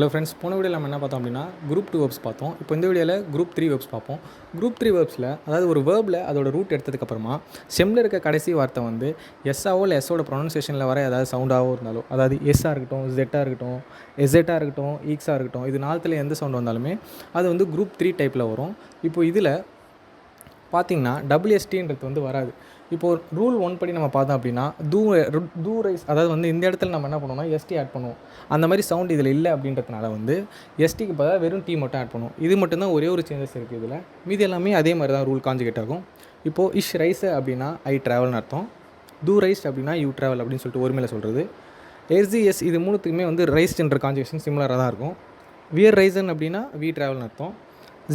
Hello friends, போன வீடியோவில் நம்ம என்ன பார்த்தோம் அப்படின்னா குரூப் 2 வெர்ப்ஸ் பார்த்தோம். இப்போ இந்த வீடியோவில் குரூப் 3 வெர்ப்ஸ் பார்ப்போம். குரூப் 3 வெர்ப்ஸில் அதாவது ஒரு வேர்பில் அதோட ரூட் எடுத்ததுக்கப்புறமா ஸ்டெம்மில் இருக்க கடைசி வார்த்தை வந்து எஸ்ஸாவோ இல்லை எஸ்ஸோட ப்ரொனன்சியேஷனில் வர ஏதாவது சவுண்டாகவோ இருந்தாலும், அதாவது எஸ்ஸாக இருக்கட்டும், ஜெட்டாக இருக்கட்டும், எஸ்ஸெட்டாக இருக்கட்டும், ஈக்ஸாக இருக்கட்டும், இது நாலுத்தில் எந்த சவுண்ட் வந்தாலுமே அது வந்து குரூப் 3 டைப்பில் வரும். இப்போ இதில் பார்த்திங்கன்னா WSTன்றது வந்து வராது. இப்போது ரூல் 1 படி நம்ம பார்த்தோம் அப்படின்னா டூ ரைஸ், அதாவது வந்து இந்த இடத்துல நம்ம என்ன பண்ணுவோம்னா எஸ்டி ஆட் பண்ணுவோம். அந்த மாதிரி சவுண்ட் இதில் இல்லை அப்படின்றதுனால வந்து எஸ்டிக்கு பதிலாக வெறும் டி மட்டும் ஆட் பண்ணுவோம். இது மட்டும்தான் ஒரே ஒரு சேஞ்சஸ் இருக்குது இதில். மீதி எல்லாமே அதே மாதிரி தான் ரூல் கான்ஜுகேட் ஆகும். இப்போது இஷ் ரைஸ் அப்படின்னா ஐ ட்ராவல்னு அர்த்தம். டூ ரைஸ் அப்படின்னா யூ ட்ராவல் அப்படின்னு சொல்லிட்டு ஒரு மேலே சொல்கிறது. எஸ் இது மூணுத்துக்குமே வந்து ரைஸ்ன்ற கான்ஜுகேஷன் சிமிலராக தான் இருக்கும். வியர் ரைசன் அப்படின்னா வி ட்ராவல்னு அர்த்தம்.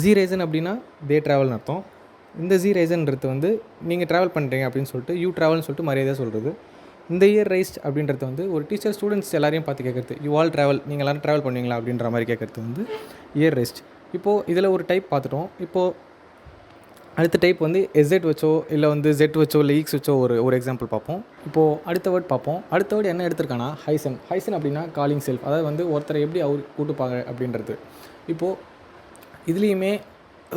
ஜி ரைசன் அப்படின்னா தே ட்ராவல்னு அர்த்தம். இந்த ஜி ரைசன்றது வந்து நீங்கள் ட்ராவல் பண்ணுறீங்க அப்படின்னு சொல்லிட்டு யூ ட்ராவல்னு சொல்லிட்டு மரியாதையாக சொல்கிறது. இந்த இயர் ரைஸ்ட் அப்படின்றது வந்து ஒரு டீச்சர் ஸ்டூடெண்ட்ஸ் எல்லாரையும் பார்த்து கேட்குறது, யூ ஆல் ட்ராவல், நீங்கள் எல்லோரும் ட்ராவல் பண்ணுவீங்களா அப்படின்ற மாதிரி கேட்குறது வந்து இயர் ரைஸ்ட். இப்போது இதில் ஒரு டைப் பார்த்துட்டோம். இப்போது அடுத்த டைப் வந்து எஸ்எட் வச்சோ இல்லை வந்து ஜெட் வச்சோ இல்லை ஈக்ஸ் வச்சோ ஒரு எக்ஸாம்பிள் பார்ப்போம். இப்போது அடுத்த வேர்ட் பார்ப்போம். அடுத்த வேர்டு என்ன எடுத்திருக்கானா ஹைசன் அப்படின்னா காலிங் செல்ஃப், அதாவது வந்து ஒருத்தரை எப்படி அவர் கூட்டுப்பாங்க அப்படின்றது. இப்போது இதுலேயுமே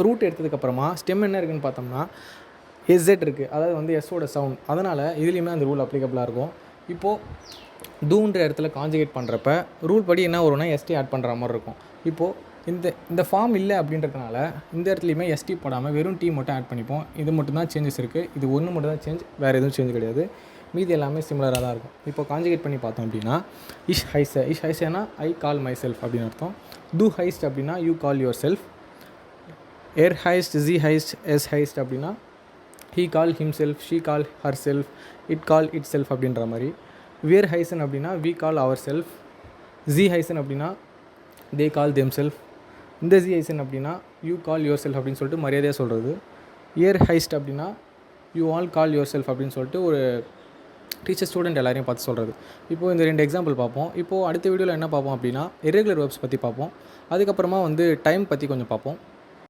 ரூட் எடுத்ததுக்கப்புறமா ஸ்டெம் என்ன இருக்குதுன்னு பார்த்தோம்னா எஸ்எட் இருக்குது, அதாவது வந்து எஸ்ஸோட சவுண்ட். அதனால் இதுலேயுமே அந்த ரூல் அப்ளிகபிளாக இருக்கும். இப்போது டூன்ற இடத்துல கான்ஜுகேட் பண்ணுறப்ப ரூல் படி என்ன வரும்னா எஸ்டி ஆட் பண்ணுற மாதிரி இருக்கும். இப்போது இந்த ஃபார்ம் இல்லை அப்படின்றதுனால இந்த இடத்துலையுமே எஸ்டி போடாமல் வெறும் டி மட்டும் ஆட் பண்ணிப்போம். இது மட்டும் தான் சேஞ்சஸ் இருக்குது. இது ஒன்று மட்டும் தான் சேஞ்ச், வேறு எதுவும் சேஞ்ச் கிடையாது. மீதி எல்லாமே சிமிலராக தான் இருக்கும். இப்போ கான்ஜுகேட் பண்ணி பார்த்தோம் அப்படின்னா இஷ் ஹைசேனா ஐ கால் மை செல்ஃப் அப்படின்னு அர்த்தம். டூ ஹைஸ்ட் அப்படின்னா யூ கால் யுவர் செல்ஃப். ஏர் ஹைஸ்ட், ஜி ஹைஸ்ட், எஸ் ஹைஸ்ட் அப்படின்னா he call himself, she call herself, it call itself அப்படின்ற மாதிரி. வியர் ஹைசன் அப்படின்னா வி கால் அவர் செல்ஃப். ஜி ஹைசன் அப்படின்னா தே கால் தெம் செல்ஃப். இந்த ஜி ஹைசன் அப்படின்னா யூ கால் யுவர் செல்ஃப் அப்படின்னு சொல்லிட்டு மரியாதையாக சொல்கிறது. இயர் ஹைஸ்ட் அப்படின்னா you all call yourself அப்படின்னு சொல்லிட்டு ஒரு டீச்சர் ஸ்டூடெண்ட் எல்லாரையும் பார்த்து சொல்கிறது. இப்போது இந்த 2 எக்ஸாம்பிள் பார்ப்போம். இப்போது அடுத்த வீடியோவில் என்ன பார்ப்போம் அப்படின்னா இர்ரெகுலர் வெர்ப்ஸ் பற்றி பார்ப்போம். அதுக்கப்புறமா வந்து டைம் பற்றி கொஞ்சம் பார்ப்போம்.